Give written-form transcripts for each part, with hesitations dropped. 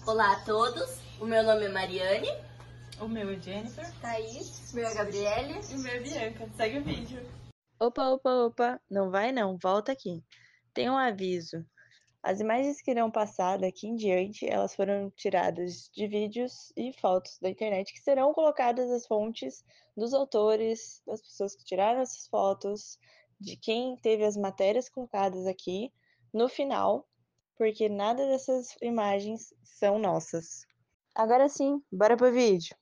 Olá a todos, o meu nome é Mariane. O meu é Jennifer. Thaís. O meu é Gabriele. E o meu é Bianca. Segue o vídeo. Opa, não vai não, volta aqui. Tem um aviso. As imagens que irão passar daqui em diante, elas foram tiradas de vídeos e fotos da internet que serão colocadas as fontes dos autores, das pessoas que tiraram essas fotos, de quem teve as matérias colocadas aqui no final, porque nada dessas imagens são nossas. Agora sim, bora pro vídeo.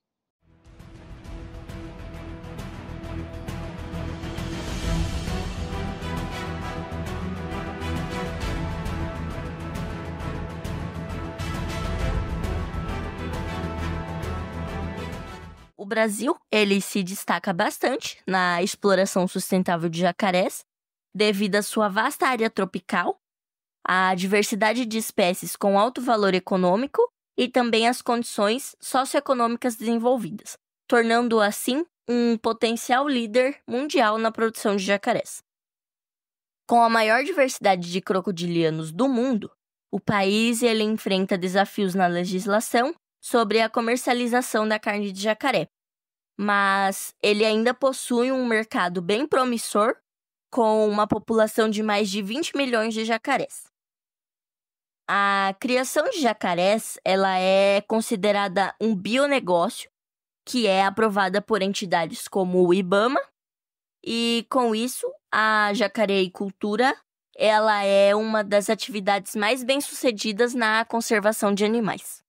O Brasil, ele se destaca bastante na exploração sustentável de jacarés, devido à sua vasta área tropical, à diversidade de espécies com alto valor econômico e também as condições socioeconômicas desenvolvidas, tornando-o assim um potencial líder mundial na produção de jacarés. Com a maior diversidade de crocodilianos do mundo, o país ele enfrenta desafios na legislação sobre a comercialização da carne de jacaré, mas ele ainda possui um mercado bem promissor, com uma população de mais de 20 milhões de jacarés. A criação de jacarés ela é considerada um bionegócio, que é aprovada por entidades como o IBAMA, e com isso, a jacareicultura ela é uma das atividades mais bem-sucedidas na conservação de animais.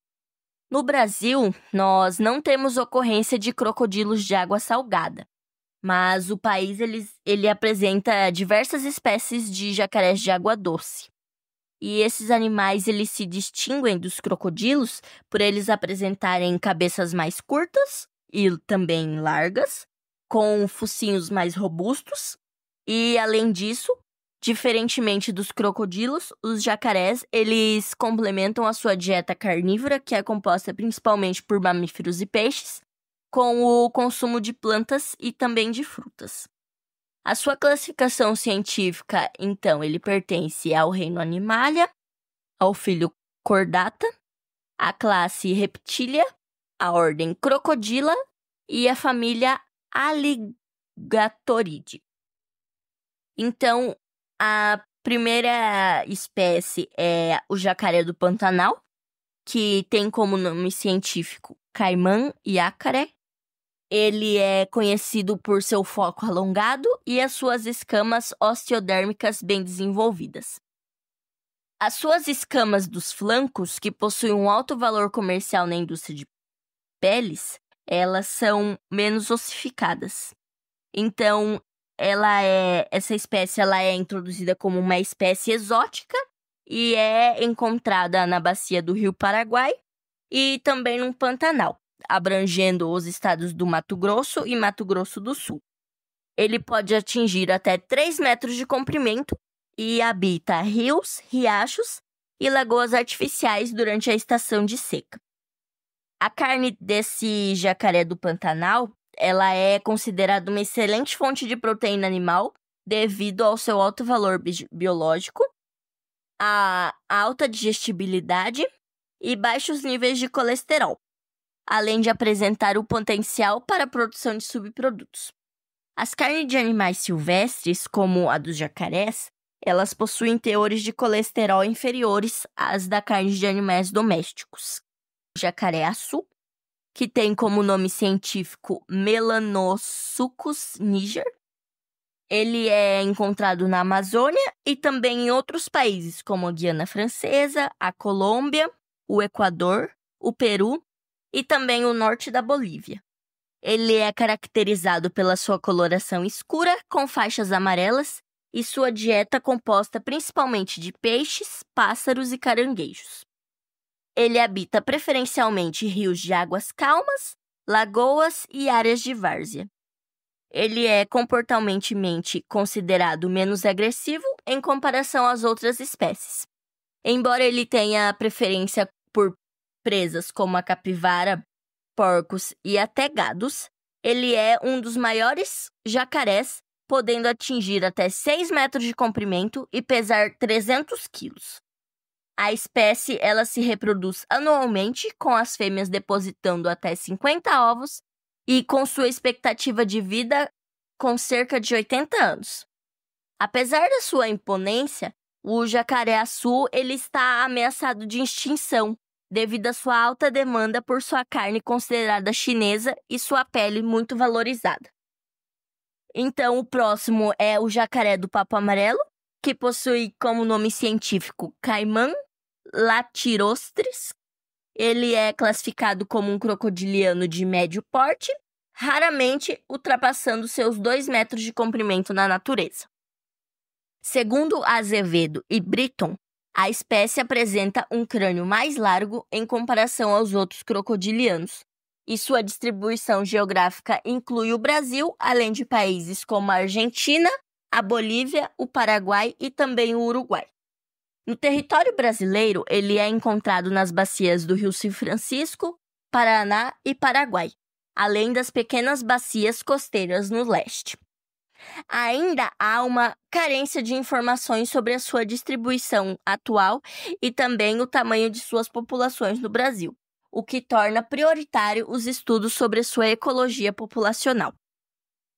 No Brasil, nós não temos ocorrência de crocodilos de água salgada, mas o país ele apresenta diversas espécies de jacarés de água doce. E esses animais eles se distinguem dos crocodilos por eles apresentarem cabeças mais curtas e também largas, com focinhos mais robustos, e além disso, diferentemente dos crocodilos, os jacarés, eles complementam a sua dieta carnívora, que é composta principalmente por mamíferos e peixes, com o consumo de plantas e também de frutas. A sua classificação científica, então, ele pertence ao reino Animalia, ao filho Chordata, à classe Reptilia, à ordem Crocodila e à família Alligatoridae. Então, a primeira espécie é o jacaré do Pantanal, que tem como nome científico Caimã iacaré. Ele é conhecido por seu foco alongado e as suas escamas osteodérmicas bem desenvolvidas. As suas escamas dos flancos, que possuem um alto valor comercial na indústria de peles, elas são menos ossificadas. Então, essa espécie ela é introduzida como uma espécie exótica e é encontrada na bacia do Rio Paraguai e também no Pantanal, abrangendo os estados do Mato Grosso e Mato Grosso do Sul. Ele pode atingir até 3 metros de comprimento e habita rios, riachos e lagoas artificiais durante a estação de seca. A carne desse jacaré do Pantanal ela é considerada uma excelente fonte de proteína animal devido ao seu alto valor biológico, a alta digestibilidade e baixos níveis de colesterol, além de apresentar o potencial para a produção de subprodutos. As carnes de animais silvestres, como a dos jacarés, elas possuem teores de colesterol inferiores às da carne de animais domésticos. O jacaré-açu, que tem como nome científico Melanosuchus niger. Ele é encontrado na Amazônia e também em outros países, como a Guiana Francesa, a Colômbia, o Equador, o Peru e também o norte da Bolívia. Ele é caracterizado pela sua coloração escura, com faixas amarelas, e sua dieta composta principalmente de peixes, pássaros e caranguejos. Ele habita preferencialmente rios de águas calmas, lagoas e áreas de várzea. Ele é comportamentalmente considerado menos agressivo em comparação às outras espécies. Embora ele tenha preferência por presas como a capivara, porcos e até gados, ele é um dos maiores jacarés, podendo atingir até 6 metros de comprimento e pesar 300 quilos. A espécie ela se reproduz anualmente, com as fêmeas depositando até 50 ovos e com sua expectativa de vida com cerca de 80 anos. Apesar da sua imponência, o jacaré-açu ele está ameaçado de extinção devido à sua alta demanda por sua carne considerada chinesa e sua pele muito valorizada. Então, o próximo é o jacaré do papo amarelo, que possui como nome científico Caimã latirostris. Ele é classificado como um crocodiliano de médio porte, raramente ultrapassando seus 2 metros de comprimento na natureza. Segundo Azevedo e Britton, a espécie apresenta um crânio mais largo em comparação aos outros crocodilianos, e sua distribuição geográfica inclui o Brasil, além de países como a Argentina, a Bolívia, o Paraguai e também o Uruguai. No território brasileiro, ele é encontrado nas bacias do Rio São Francisco, Paraná e Paraguai, além das pequenas bacias costeiras no leste. Ainda há uma carência de informações sobre a sua distribuição atual e também o tamanho de suas populações no Brasil, o que torna prioritário os estudos sobre a sua ecologia populacional.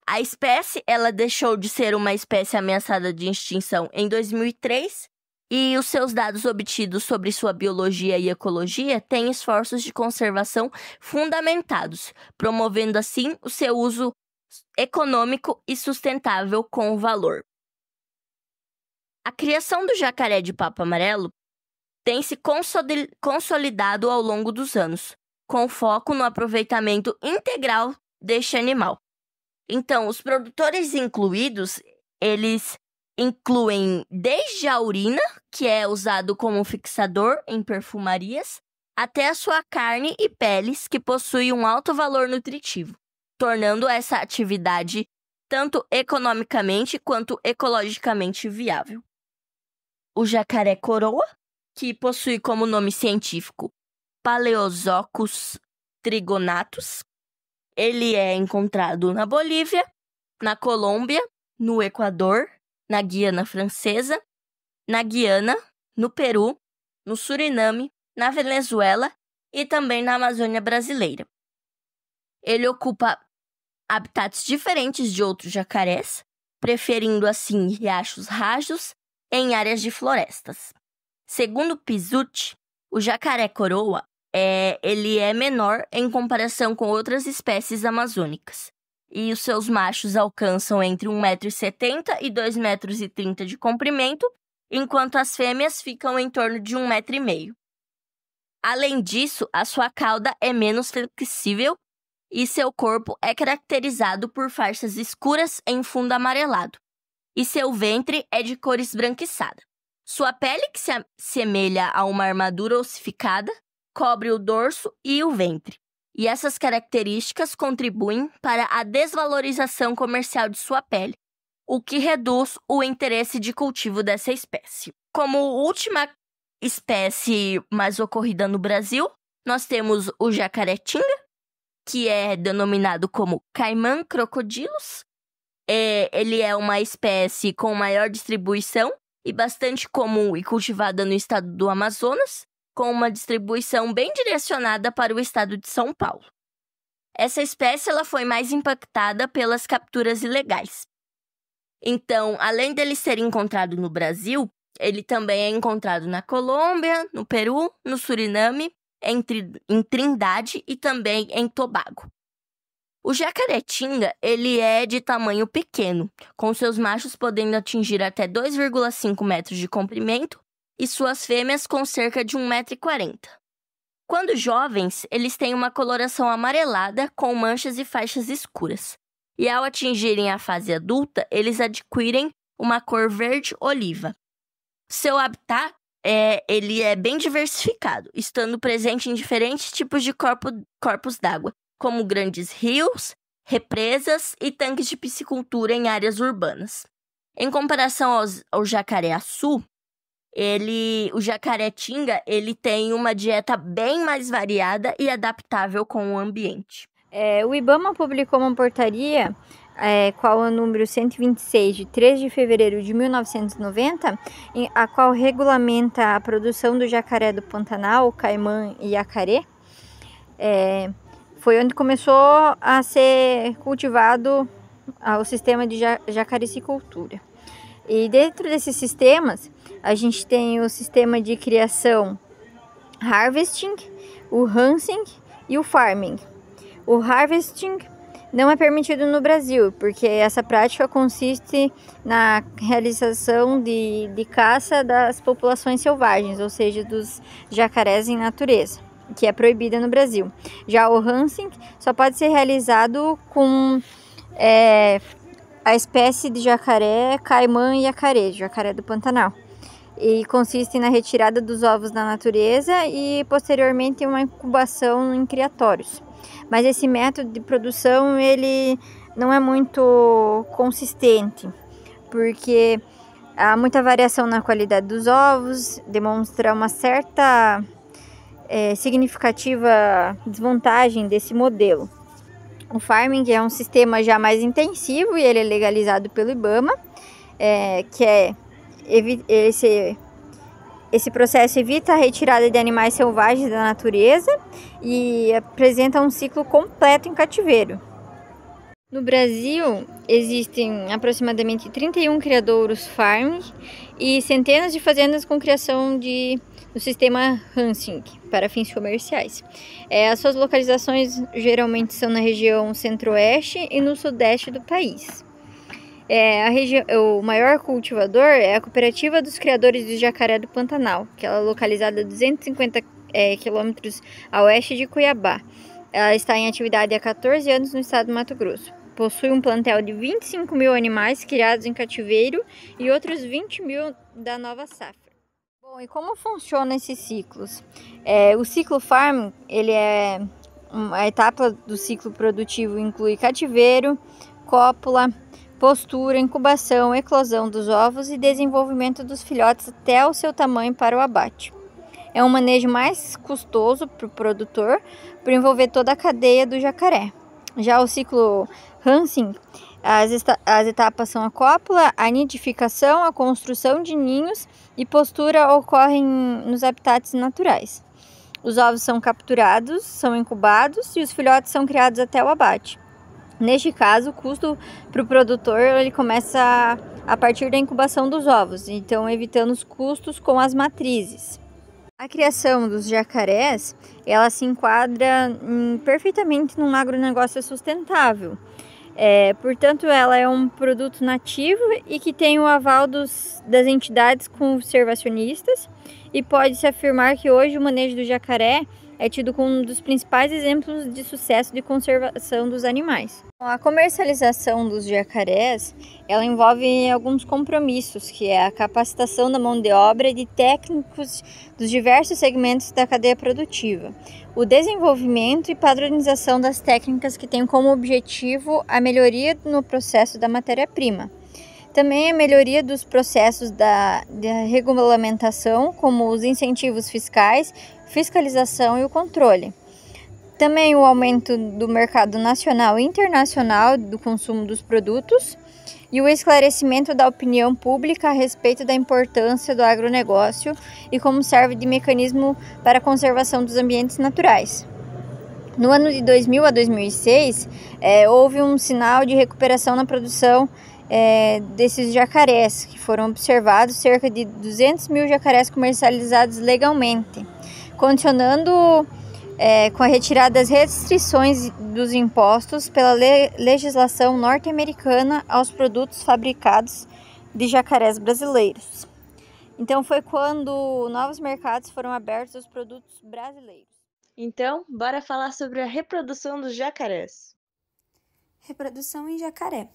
A espécie ela deixou de ser uma espécie ameaçada de extinção em 2003 e os seus dados obtidos sobre sua biologia e ecologia têm esforços de conservação fundamentados, promovendo assim o seu uso econômico e sustentável com valor. A criação do jacaré de papo amarelo tem se consolidado ao longo dos anos, com foco no aproveitamento integral deste animal. Então, os produtores incluídos, eles incluem desde a urina, que é usado como fixador em perfumarias, até a sua carne e peles, que possuem um alto valor nutritivo, tornando essa atividade tanto economicamente quanto ecologicamente viável. O jacaré-coroa, que possui como nome científico Paleozochus trigonatus, ele é encontrado na Bolívia, na Colômbia, no Equador, na Guiana Francesa, na Guiana, no Peru, no Suriname, na Venezuela e também na Amazônia brasileira. Ele ocupa habitats diferentes de outros jacarés, preferindo assim riachos rasos em áreas de florestas. Segundo Pizzuti, o jacaré-coroa ele é menor em comparação com outras espécies amazônicas, e os seus machos alcançam entre 1,70 m e 2,30 m de comprimento, enquanto as fêmeas ficam em torno de 1,5 m. Além disso, a sua cauda é menos flexível e seu corpo é caracterizado por faixas escuras em fundo amarelado, e seu ventre é de cor esbranquiçada. Sua pele, que se assemelha a uma armadura ossificada, cobre o dorso e o ventre, e essas características contribuem para a desvalorização comercial de sua pele, o que reduz o interesse de cultivo dessa espécie. Como última espécie mais ocorrida no Brasil, nós temos o jacaretinga, que é denominado como Caimã crocodilus. Ele é uma espécie com maior distribuição e bastante comum e cultivada no estado do Amazonas, com uma distribuição bem direcionada para o estado de São Paulo. Essa espécie ela foi mais impactada pelas capturas ilegais. Então, além dele ser encontrado no Brasil, ele também é encontrado na Colômbia, no Peru, no Suriname, em Trindade e também em Tobago. O jacaretinga ele é de tamanho pequeno, com seus machos podendo atingir até 2,5 metros de comprimento e suas fêmeas com cerca de 1,40 m. Quando jovens, eles têm uma coloração amarelada com manchas e faixas escuras. E ao atingirem a fase adulta, eles adquirem uma cor verde-oliva. Seu habitat ele é bem diversificado, estando presente em diferentes tipos de corpos d'água, como grandes rios, represas e tanques de piscicultura em áreas urbanas. Em comparação ao jacaré-açu, o jacaretinga ele tem uma dieta bem mais variada e adaptável com o ambiente. O IBAMA publicou uma portaria qual é o número 126, de 3 de fevereiro de 1990, a qual regulamenta a produção do jacaré do Pantanal, caimã e yacaré, foi onde começou a ser cultivado o sistema de jacarecicultura. E dentro desses sistemas, a gente tem o sistema de criação harvesting, o hunting e o farming. O harvesting não é permitido no Brasil, porque essa prática consiste na realização de caça das populações selvagens, ou seja, dos jacarés em natureza, que é proibida no Brasil. Já o hunting só pode ser realizado com a espécie de jacaré caimã e yacaré, jacaré do Pantanal. E consiste na retirada dos ovos da natureza e posteriormente uma incubação em criatórios. Mas esse método de produção ele não é muito consistente, porque há muita variação na qualidade dos ovos, demonstra uma certa significativa desvantagem desse modelo. O farming é um sistema já mais intensivo e ele é legalizado pelo IBAMA, esse processo evita a retirada de animais selvagens da natureza e apresenta um ciclo completo em cativeiro. No Brasil, existem aproximadamente 31 criadouros farming e centenas de fazendas com criação do sistema hunting para fins comerciais. As suas localizações geralmente são na região centro-oeste e no sudeste do país. O maior cultivador é a Cooperativa dos Criadores de Jacaré do Pantanal, que ela é localizada a 250 quilômetros a oeste de Cuiabá. Ela está em atividade há 14 anos no estado do Mato Grosso. Possui um plantel de 25 mil animais criados em cativeiro e outros 20 mil da nova safra. Bom, e como funcionam esses ciclos? O ciclo farm, a etapa do ciclo produtivo inclui cativeiro, cópula, postura, incubação, eclosão dos ovos e desenvolvimento dos filhotes até o seu tamanho para o abate. É um manejo mais custoso para o produtor, por envolver toda a cadeia do jacaré. Já o ciclo hunting, as etapas são a cópula, a nidificação, a construção de ninhos e postura ocorrem nos habitats naturais. Os ovos são capturados, são incubados e os filhotes são criados até o abate. Neste caso, o custo para o produtor ele começa a partir da incubação dos ovos, então evitando os custos com as matrizes. A criação dos jacarés, ela se enquadra perfeitamente num agronegócio sustentável. Portanto, ela é um produto nativo e que tem o aval das entidades conservacionistas e pode-se afirmar que hoje o manejo do jacaré é tido como um dos principais exemplos de sucesso de conservação dos animais. A comercialização dos jacarés, ela envolve alguns compromissos, que é a capacitação da mão de obra e de técnicos dos diversos segmentos da cadeia produtiva, o desenvolvimento e padronização das técnicas que têm como objetivo a melhoria no processo da matéria-prima. Também a melhoria dos processos da regulamentação, como os incentivos fiscais, fiscalização e o controle. Também o aumento do mercado nacional e internacional do consumo dos produtos e o esclarecimento da opinião pública a respeito da importância do agronegócio e como serve de mecanismo para a conservação dos ambientes naturais. No ano de 2000 a 2006, houve um sinal de recuperação na produção desses jacarés, que foram observados cerca de 200 mil jacarés comercializados legalmente, condicionando com a retirada das restrições dos impostos pela legislação norte-americana aos produtos fabricados de jacarés brasileiros. Então foi quando novos mercados foram abertos aos produtos brasileiros. Então, bora falar sobre a reprodução dos jacarés. Reprodução em jacaré.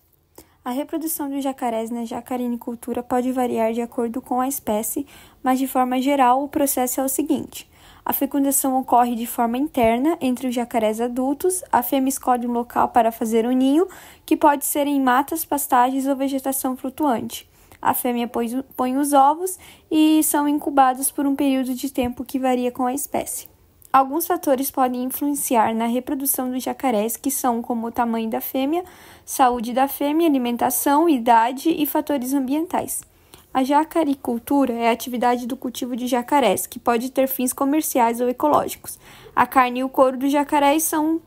A reprodução dos jacarés na jacarinicultura pode variar de acordo com a espécie, mas de forma geral o processo é o seguinte: a fecundação ocorre de forma interna entre os jacarés adultos, a fêmea escolhe um local para fazer um ninho, que pode ser em matas, pastagens ou vegetação flutuante. A fêmea põe os ovos e são incubados por um período de tempo que varia com a espécie. Alguns fatores podem influenciar na reprodução dos jacarés, que são como o tamanho da fêmea, saúde da fêmea, alimentação, idade e fatores ambientais. A jacaricultura é a atividade do cultivo de jacarés, que pode ter fins comerciais ou ecológicos. A carne e o couro dos jacarés são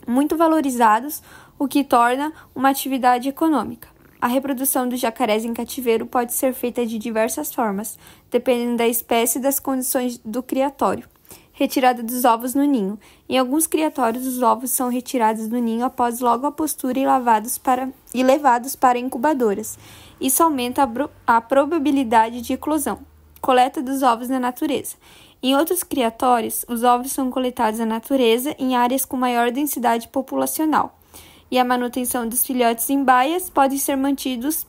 muito valorizados, o que torna uma atividade econômica. A reprodução dos jacarés em cativeiro pode ser feita de diversas formas, dependendo da espécie e das condições do criatório. Retirada dos ovos no ninho. Em alguns criatórios, os ovos são retirados do ninho após logo a postura e levados para incubadoras. Isso aumenta a probabilidade de eclosão. Coleta dos ovos na natureza. Em outros criatórios, os ovos são coletados na natureza em áreas com maior densidade populacional. E a manutenção dos filhotes em baias pode ser mantidos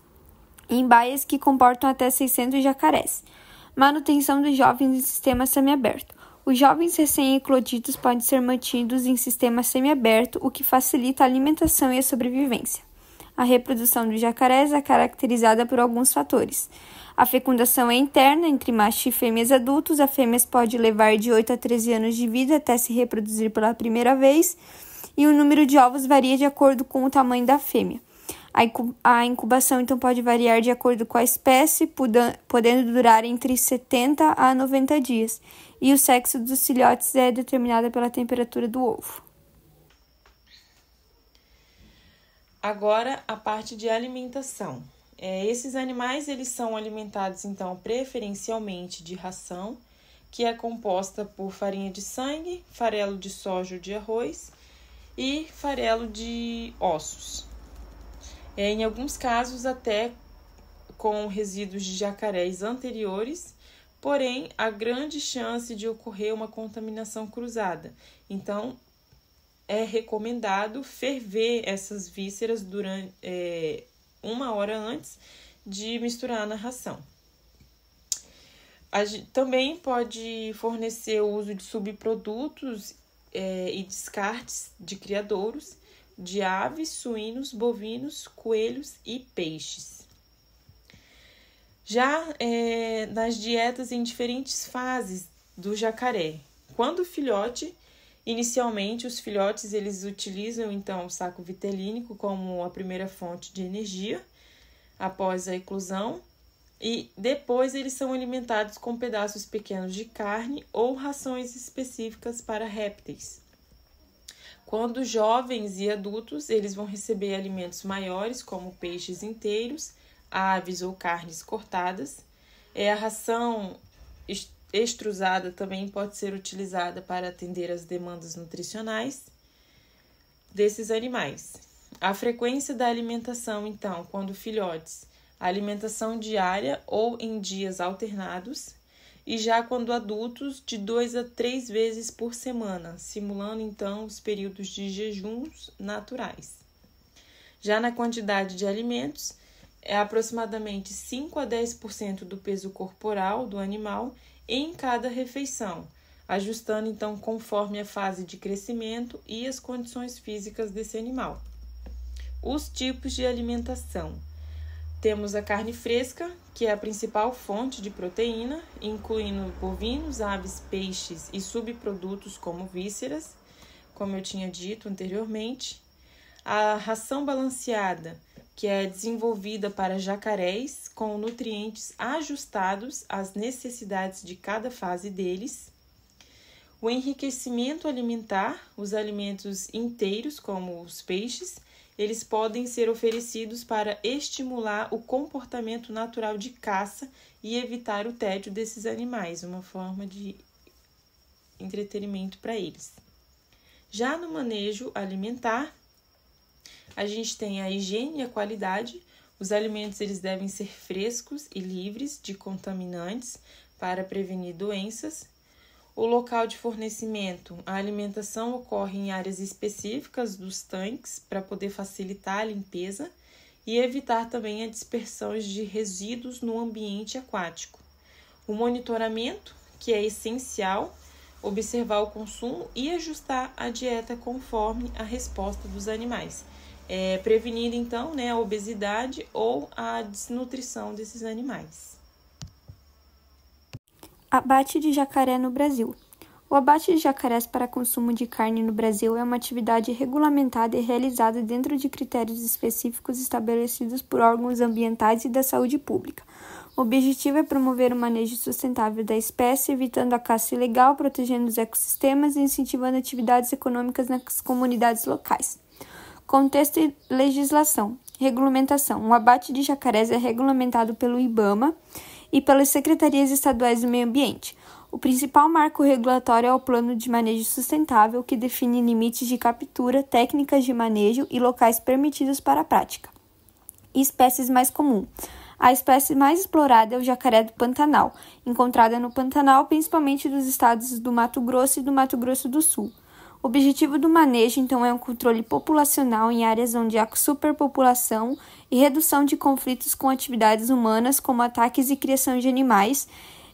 em baias que comportam até 600 jacarés. Manutenção dos jovens em sistema semiaberto. Os jovens recém-eclodidos podem ser mantidos em sistema semiaberto, o que facilita a alimentação e a sobrevivência. A reprodução dos jacarés é caracterizada por alguns fatores. A fecundação é interna entre machos e fêmeas adultos. A fêmea pode levar de 8 a 13 anos de vida até se reproduzir pela primeira vez, e o número de ovos varia de acordo com o tamanho da fêmea. A incubação, então, pode variar de acordo com a espécie, podendo durar entre 70 a 90 dias, e o sexo dos filhotes é determinado pela temperatura do ovo. Agora, a parte de alimentação. Esses animais eles são alimentados, então, preferencialmente de ração, que é composta por farinha de sangue, farelo de soja ou de arroz e farelo de ossos. Em alguns casos, até com resíduos de jacarés anteriores, porém, há grande chance de ocorrer uma contaminação cruzada. Então, é recomendado ferver essas vísceras durante 1 hora antes de misturar na ração. Também pode fornecer o uso de subprodutos e descartes de criadouros, de aves, suínos, bovinos, coelhos e peixes. Já nas dietas em diferentes fases do jacaré. Quando filhote, inicialmente os filhotes eles utilizam então o saco vitelínico como a primeira fonte de energia após a eclosão, e depois eles são alimentados com pedaços pequenos de carne ou rações específicas para répteis. Quando jovens e adultos, eles vão receber alimentos maiores, como peixes inteiros, aves ou carnes cortadas. A ração extrusada também pode ser utilizada para atender às demandas nutricionais desses animais. A frequência da alimentação, então, quando filhotes, a alimentação diária ou em dias alternados, e já quando adultos, de 2 a 3 vezes por semana, simulando então os períodos de jejuns naturais. Já na quantidade de alimentos, é aproximadamente 5 a 10% do peso corporal do animal em cada refeição, ajustando então conforme a fase de crescimento e as condições físicas desse animal. Os tipos de alimentação. Temos a carne fresca, que é a principal fonte de proteína, incluindo bovinos, aves, peixes e subprodutos como vísceras, como eu tinha dito anteriormente. A ração balanceada, que é desenvolvida para jacarés com nutrientes ajustados às necessidades de cada fase deles. O enriquecimento alimentar, os alimentos inteiros, como os peixes, eles podem ser oferecidos para estimular o comportamento natural de caça e evitar o tédio desses animais, uma forma de entretenimento para eles. Já no manejo alimentar, a gente tem a higiene e a qualidade. Os alimentos eles devem ser frescos e livres de contaminantes para prevenir doenças. O local de fornecimento, a alimentação ocorre em áreas específicas dos tanques para poder facilitar a limpeza e evitar também a dispersão de resíduos no ambiente aquático. O monitoramento, que é essencial, observar o consumo e ajustar a dieta conforme a resposta dos animais, prevenindo então a obesidade ou a desnutrição desses animais. Abate de jacaré no Brasil. O abate de jacarés para consumo de carne no Brasil é uma atividade regulamentada e realizada dentro de critérios específicos estabelecidos por órgãos ambientais e da saúde pública. O objetivo é promover o manejo sustentável da espécie, evitando a caça ilegal, protegendo os ecossistemas e incentivando atividades econômicas nas comunidades locais. Contexto e legislação. Regulamentação. O abate de jacarés é regulamentado pelo IBAMA e pelas secretarias estaduais do meio ambiente. O principal marco regulatório é o Plano de Manejo Sustentável, que define limites de captura, técnicas de manejo e locais permitidos para a prática. Espécies mais comuns. A espécie mais explorada é o jacaré do Pantanal, encontrada no Pantanal, principalmente dos estados do Mato Grosso e do Mato Grosso do Sul. O objetivo do manejo, então, é um controle populacional em áreas onde há superpopulação e redução de conflitos com atividades humanas, como ataques e criação de animais,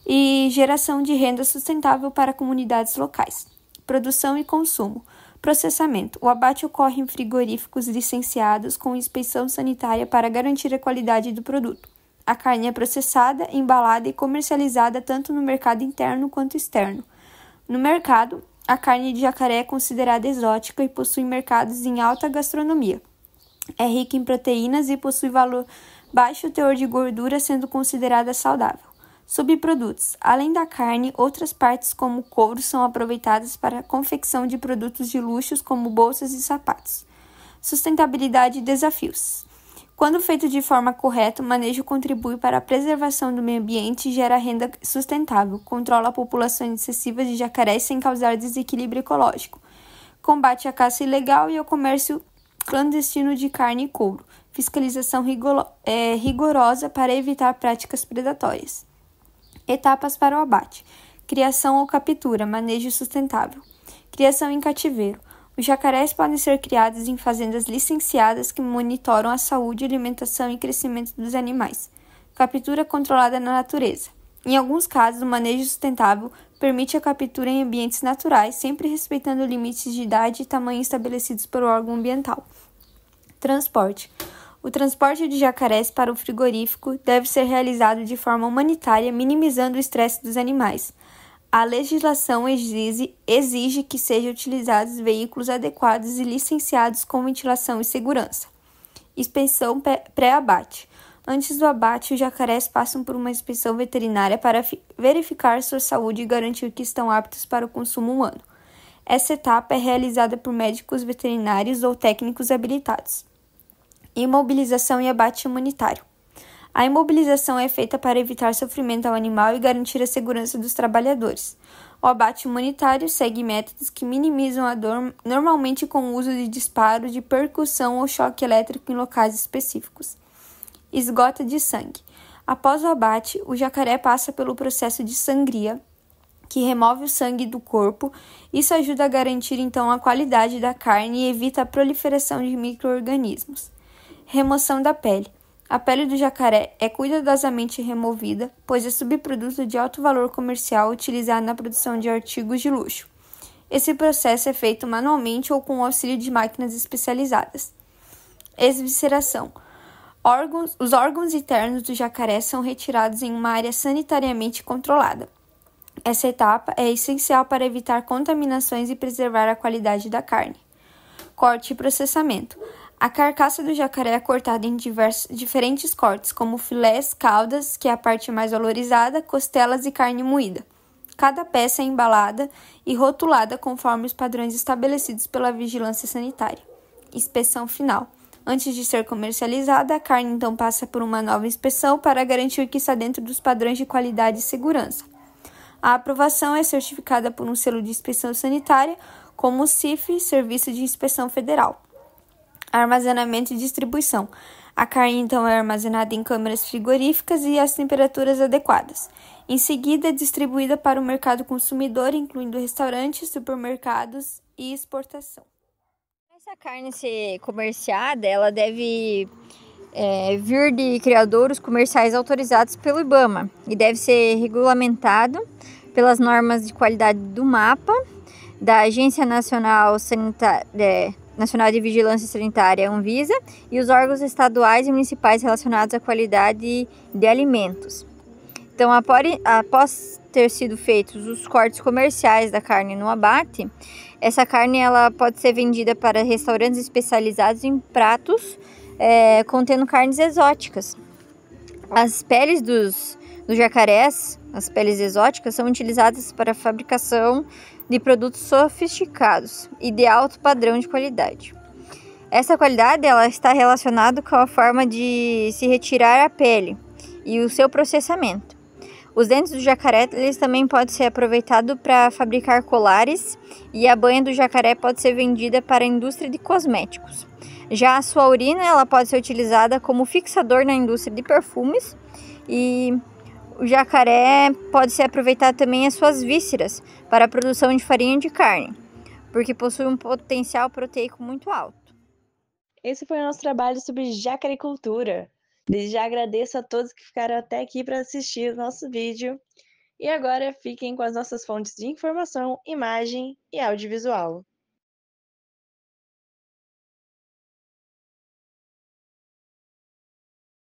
e geração de renda sustentável para comunidades locais. Produção e consumo. Processamento. O abate ocorre em frigoríficos licenciados com inspeção sanitária para garantir a qualidade do produto. A carne é processada, embalada e comercializada tanto no mercado interno quanto externo. No mercado, a carne de jacaré é considerada exótica e possui mercados em alta gastronomia. É rica em proteínas e possui baixo teor de gordura, sendo considerada saudável. Subprodutos. Além da carne, outras partes como o couro são aproveitadas para a confecção de produtos de luxo como bolsas e sapatos. Sustentabilidade e desafios. Quando feito de forma correta, o manejo contribui para a preservação do meio ambiente e gera renda sustentável, controla a população excessiva de jacarés sem causar desequilíbrio ecológico, combate a caça ilegal e o comércio clandestino de carne e couro, fiscalização rigorosa para evitar práticas predatórias. Etapas para o abate. Criação ou captura, manejo sustentável. Criação em cativeiro. Os jacarés podem ser criados em fazendas licenciadas que monitoram a saúde, alimentação e crescimento dos animais. Captura controlada na natureza. Em alguns casos, o manejo sustentável permite a captura em ambientes naturais, sempre respeitando limites de idade e tamanho estabelecidos pelo órgão ambiental. Transporte. O transporte de jacarés para o frigorífico deve ser realizado de forma humanitária, minimizando o estresse dos animais. A legislação exige que sejam utilizados veículos adequados e licenciados com ventilação e segurança. Inspeção pré-abate. Antes do abate, os jacarés passam por uma inspeção veterinária para verificar sua saúde e garantir que estão aptos para o consumo humano. Essa etapa é realizada por médicos veterinários ou técnicos habilitados. Imobilização e abate humanitário. A imobilização é feita para evitar sofrimento ao animal e garantir a segurança dos trabalhadores. O abate humanitário segue métodos que minimizam a dor, normalmente com o uso de disparo, de percussão ou choque elétrico em locais específicos. Esgota de sangue. Após o abate, o jacaré passa pelo processo de sangria, que remove o sangue do corpo. Isso ajuda a garantir, então, a qualidade da carne e evita a proliferação de micro-organismos. Remoção da pele. A pele do jacaré é cuidadosamente removida, pois é subproduto de alto valor comercial utilizado na produção de artigos de luxo. Esse processo é feito manualmente ou com o auxílio de máquinas especializadas. Evisceração. Os órgãos internos do jacaré são retirados em uma área sanitariamente controlada. Essa etapa é essencial para evitar contaminações e preservar a qualidade da carne. Corte e processamento. A carcaça do jacaré é cortada em diferentes cortes, como filés, caudas, que é a parte mais valorizada, costelas e carne moída. Cada peça é embalada e rotulada conforme os padrões estabelecidos pela vigilância sanitária. Inspeção final. Antes de ser comercializada, a carne então passa por uma nova inspeção para garantir que está dentro dos padrões de qualidade e segurança. A aprovação é certificada por um selo de inspeção sanitária, como o CIF, Serviço de Inspeção Federal. Armazenamento e distribuição. A carne, então, é armazenada em câmaras frigoríficas e às temperaturas adequadas. Em seguida, é distribuída para o mercado consumidor, incluindo restaurantes, supermercados e exportação. Essa carne ser comerciada, ela deve vir de criadouros comerciais autorizados pelo IBAMA e deve ser regulamentado pelas normas de qualidade do MAPA, da Agência Nacional de Vigilância Sanitária, Anvisa, e os órgãos estaduais e municipais relacionados à qualidade de alimentos. Então, após ter sido feitos os cortes comerciais da carne no abate, essa carne ela pode ser vendida para restaurantes especializados em pratos contendo carnes exóticas. As peles dos jacarés, as peles exóticas, são utilizadas para a fabricação de produtos sofisticados e de alto padrão de qualidade. Essa qualidade ela está relacionada com a forma de se retirar a pele e o seu processamento. Os dentes do jacaré eles também podem ser aproveitados para fabricar colares e a banha do jacaré pode ser vendida para a indústria de cosméticos. Já a sua urina ela pode ser utilizada como fixador na indústria de perfumes e o jacaré pode ser aproveitado também as suas vísceras para a produção de farinha de carne, porque possui um potencial proteico muito alto. Esse foi o nosso trabalho sobre jacaricultura. Desde já agradeço a todos que ficaram até aqui para assistir o nosso vídeo. E agora fiquem com as nossas fontes de informação, imagem e audiovisual.